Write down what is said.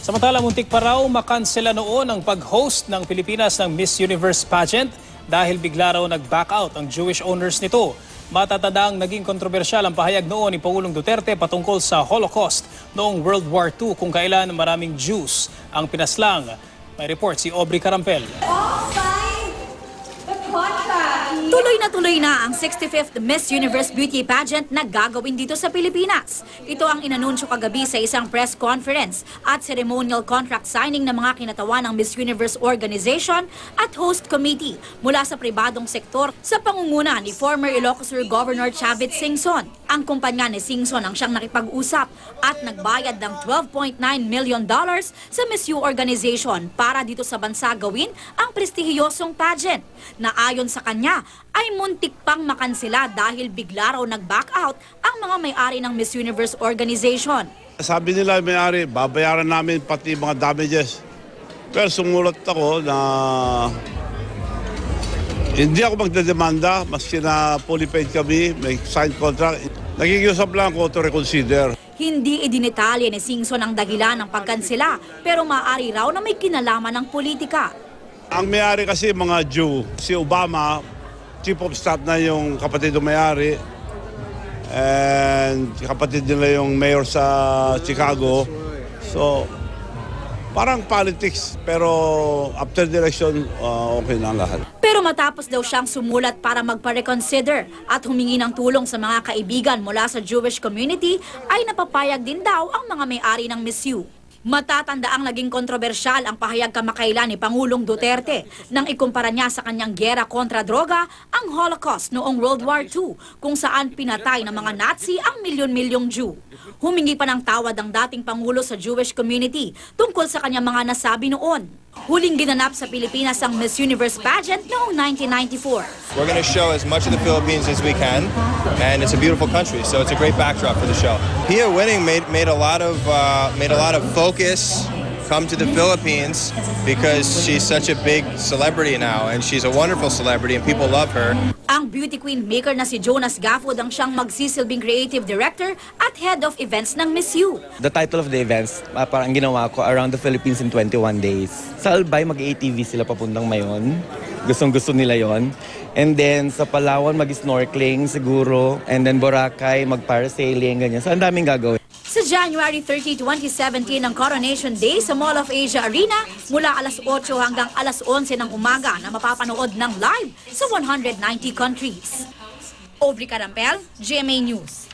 Samantala, muntik pa raw makansela noon ang pag-host ng Pilipinas ng Miss Universe pageant dahil bigla raw nag-back out ang Jewish owners nito. Matatandang naging kontrobersyal ang pahayag noon ni Pangulong Duterte patungkol sa Holocaust noong World War II kung kailan maraming Jews ang pinaslang. May report si Aubrey Carampel. Tuloy na ang 65th Miss Universe Beauty Pageant na gagawin dito sa Pilipinas. Ito ang inanunsyo kagabi sa isang press conference at ceremonial contract signing ng mga kinatawan ng Miss Universe Organization at host committee mula sa pribadong sektor sa pangunguna ni former Ilocos Sur Governor Chavit Singson. Ang kumpanya ni Singson ang siyang nakipag-usap at nagbayad ng $12.9 million sa Miss U Organization para dito sa bansa gawin ang prestihiyosong pageant na ayon sa kanya ay muntik pang makansela dahil bigla raw nag-back out ang mga may-ari ng Miss Universe Organization. Sabi nila may-ari, babayaran namin pati mga damages. Pero sumulat ako na hindi ako magdedemanda, maski na fully paid kami, may signed contract. Nakikiusap lang ako to reconsider. Hindi idinitalye ni Singson ang dahilan ng pagkansela, pero maaari raw na may kinalaman ng politika. Ang may-ari kasi mga Jew, si Obama, chief of staff na yung kapatid ng may-ari, and kapatid nila yung mayor sa Chicago. So, parang politics, pero after the election, okay na lahat. Pero matapos daw siyang sumulat para magpa-reconsider at humingi ng tulong sa mga kaibigan mula sa Jewish community, ay napapayag din daw ang mga may-ari ng Miss U. Matatandaang naging kontrobersyal ang pahayag kamakailan ni Pangulong Duterte nang ikumpara niya sa kanyang giyera kontra droga ang Holocaust noong World War II kung saan pinatay ng mga Nazi ang milyon-milyong Jew. Humingi pa ng tawad ang dating Pangulo sa Jewish community tungkol sa kanyang mga nasabi noon. Huling ginanap sa Pilipinas ang Miss Universe pageant noong 1994. We're going to show as much of the Philippines as we can, and it's a beautiful country, so it's a great backdrop for the show. Pia winning made a lot of focus come to the Philippines because she's such a big celebrity now, and she's a wonderful celebrity, and people love her. Ang beauty queen maker na si Jonas Gafford ang siyang magsisilbing creative director at head of events ng Miss U. The title of the events, parang ginawa ko, Around the Philippines in 21 Days. Sa Albay, mag-ATV sila papuntang Mayon. Gustong-gusto nila yon. And then sa Palawan, mag-snorkeling siguro. And then Boracay, mag-parasailing, ganyan. So ang daming gagawin. Sa January 30, 2017 ang Coronation Day sa Mall of Asia Arena mula alas 8 hanggang alas 11 ng umaga na mapapanood ng live sa 190 countries. Aubrey Carampel, GMA News.